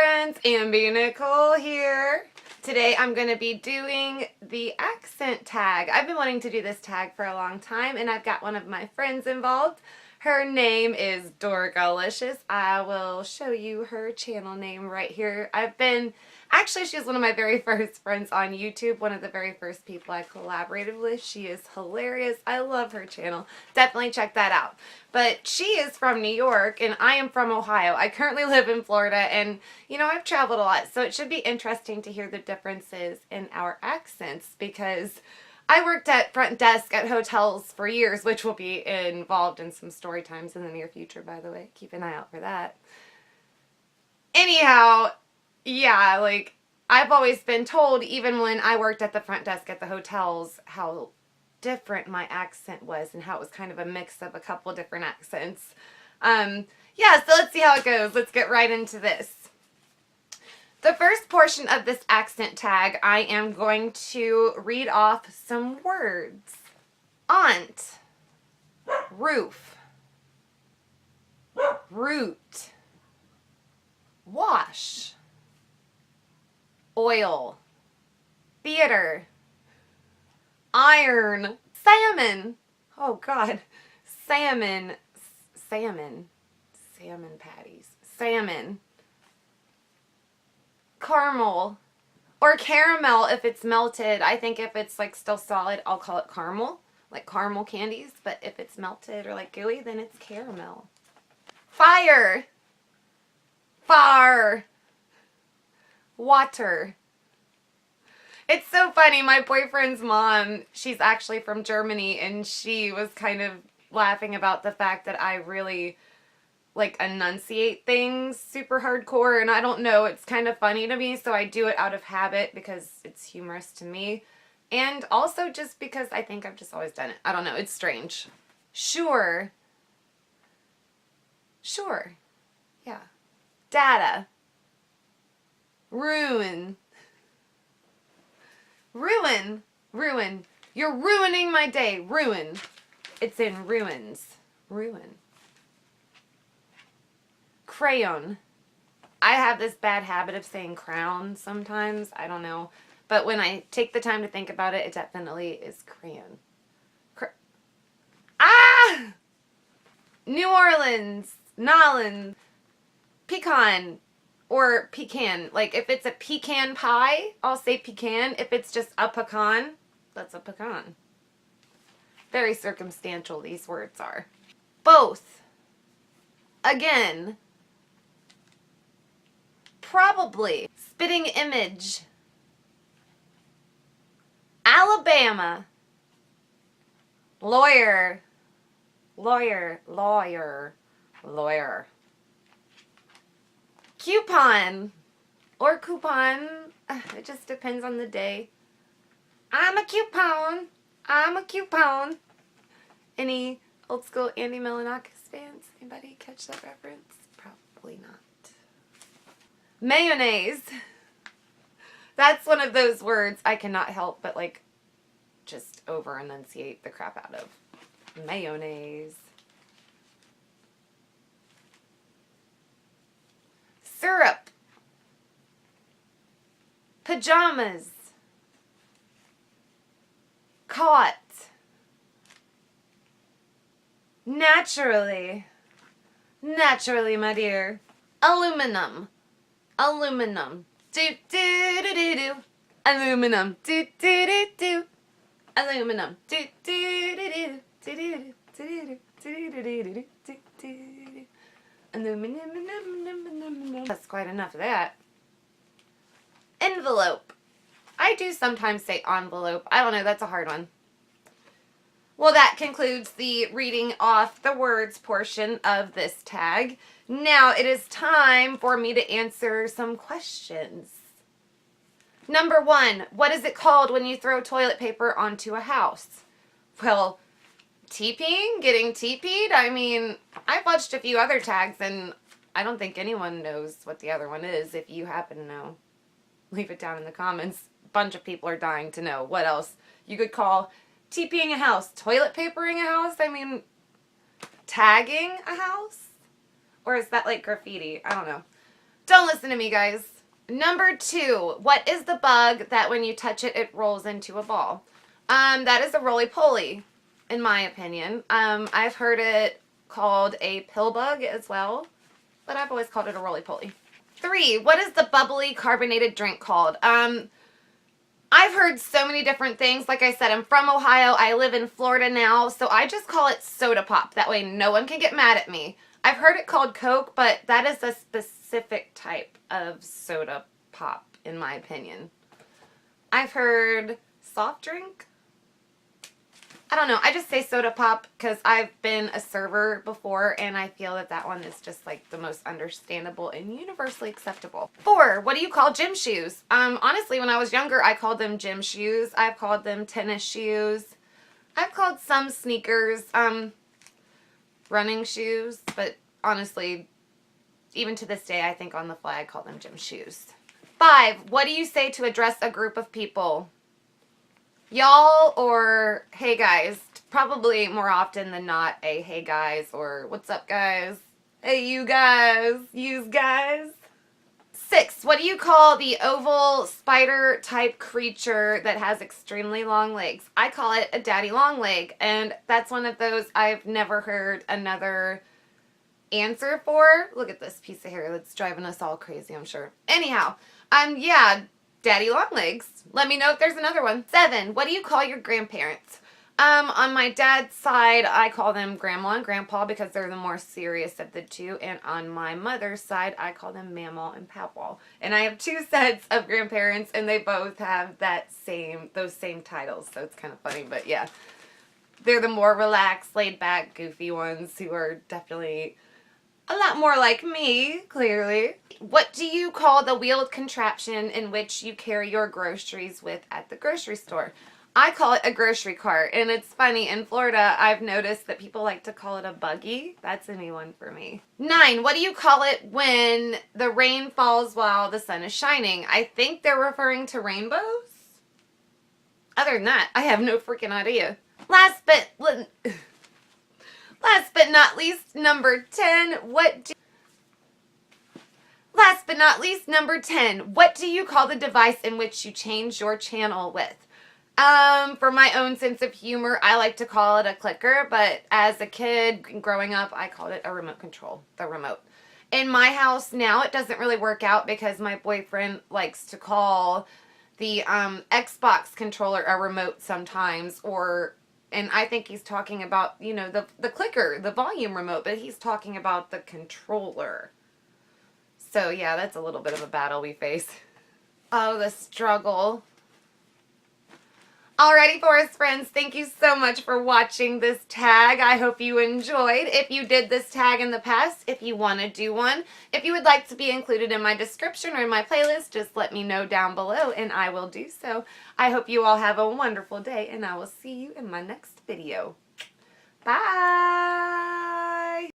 friends, Ambee and Nicole here. Today I'm going to be doing the accent tag. I've been wanting to do this tag for a long time and I've got one of my friends involved. Her name is Dorkalicious. I will show you her channel name right here. Actually, she's one of my very first friends on YouTube, one of the very first people I collaborated with. She is hilarious. I love her channel. Definitely check that out. But she is from New York and I am from Ohio. I currently live in Florida and, you know, I've traveled a lot, so it should be interesting to hear the differences in our accents because I worked at front desk at hotels for years, which will be involved in some story times in the near future, by the way. Keep an eye out for that. Anyhow, yeah, like, I've always been told, even when I worked at the front desk at the hotels, how different my accent was and how it was kind of a mix of a couple different accents. Yeah, so let's see how it goes. Let's get right into this. The first portion of this accent tag, I am going to read off some words. Aunt, roof, root, wash, oil, theater, iron, salmon, oh God, salmon patties, salmon, caramel, or caramel if it's melted. I think if it's like still solid, I'll call it caramel, like caramel candies, but if it's melted or like gooey, then it's caramel. Fire, far, water. It's so funny, my boyfriend's mom, she's actually from Germany, and she was kind of laughing about the fact that I really like enunciate things super hardcore, and I don't know, it's kind of funny to me, so I do it out of habit because it's humorous to me, and also just because I think I've just always done it. I don't know, it's strange. Sure. Sure. Yeah. Data. Ruin. Ruin. Ruin. You're ruining my day. Ruin. It's in ruins. Ruin. Crayon. I have this bad habit of saying crown sometimes. I don't know. But when I take the time to think about it, it definitely is crayon. New Orleans. Nolans. Pecan. Or pecan. Like, if it's a pecan pie, I'll say pecan. If it's just a pecan, that's a pecan. Very circumstantial, these words are. Both. Again. Probably. Spitting image. Alabama. Lawyer. Lawyer. Lawyer. Lawyer. Coupon. Or coupon. It just depends on the day. I'm a coupon. I'm a coupon. Any old school Andy Milonakis fans? Anybody catch that reference? Probably not. Mayonnaise. That's one of those words I cannot help but like just over enunciate the crap out of. Mayonnaise. Syrup. Pajamas. Caught. Naturally. Naturally, my dear. Aluminum. Aluminum. Do do do do do. Aluminum. Do do do do. Aluminum. Do do do do. Do do do do do do do. Aluminum. That's quite enough of that. Envelope. I do sometimes say envelope. I don't know, that's a hard one. Well, that concludes the reading off the words portion of this tag. Now it is time for me to answer some questions. Number 1, what is it called when you throw toilet paper onto a house? Well, TPing? Getting TP'd? I mean, I've watched a few other tags and I don't think anyone knows what the other one is. If you happen to know, leave it down in the comments. A bunch of people are dying to know what else you could call TPing a house. Toilet papering a house? I mean, tagging a house? Or is that like graffiti? I don't know. Don't listen to me, guys. Number 2, what is the bug that when you touch it, it rolls into a ball? That is a roly-poly, in my opinion. I've heard it called a pill bug as well, but I've always called it a roly-poly. 3, what is the bubbly carbonated drink called? I've heard so many different things. Like I said, I'm from Ohio. I live in Florida now, so I just call it soda pop. That way no one can get mad at me. I've heard it called Coke, but that is a specific type of soda pop, in my opinion. I've heard soft drink. I don't know. I just say soda pop because I've been a server before, and I feel that that one is just like the most understandable and universally acceptable. 4, what do you call gym shoes? Honestly, when I was younger, I called them gym shoes. I've called them tennis shoes. I've called some sneakers running shoes, but honestly, even to this day, I think on the fly, I call them gym shoes. 5, what do you say to address a group of people? Y'all or hey guys. Probably more often than not a hey guys or what's up guys. Hey you guys. Yous guys. 6, what do you call the oval spider type creature that has extremely long legs? I call it a daddy long leg, and that's one of those I've never heard another answer for. Look at this piece of hair that's driving us all crazy, I'm sure. Anyhow, yeah, daddy long legs. Let me know if there's another one. 7, what do you call your grandparents? On my dad's side, I call them grandma and grandpa because they're the more serious of the two. And on my mother's side, I call them mamaw and papaw. And I have 2 sets of grandparents, and they both have those same titles. So it's kind of funny, but yeah. They're the more relaxed, laid back, goofy ones who are definitely a lot more like me, clearly. What do you call the wheeled contraption in which you carry your groceries with at the grocery store? I call it a grocery cart, and it's funny, in Florida, I've noticed that people like to call it a buggy. That's a new one for me. 9, what do you call it when the rain falls while the sun is shining? I think they're referring to rainbows. Other than that, I have no freaking idea. Last but not least, number 10, Last but not least, number 10, what do you call the device in which you change your channel with? For my own sense of humor, I like to call it a clicker, but as a kid growing up, I called it a remote control, the remote. In my house now, it doesn't really work out because my boyfriend likes to call the Xbox controller a remote sometimes, and I think he's talking about, you know, the clicker, the volume remote, but he's talking about the controller. So yeah, that's a little bit of a battle we face. Oh, the struggle. Alrighty, Forest friends, thank you so much for watching this tag. I hope you enjoyed. If you did this tag in the past, if you want to do one, if you would like to be included in my description or in my playlist, just let me know down below and I will do so. I hope you all have a wonderful day and I will see you in my next video. Bye!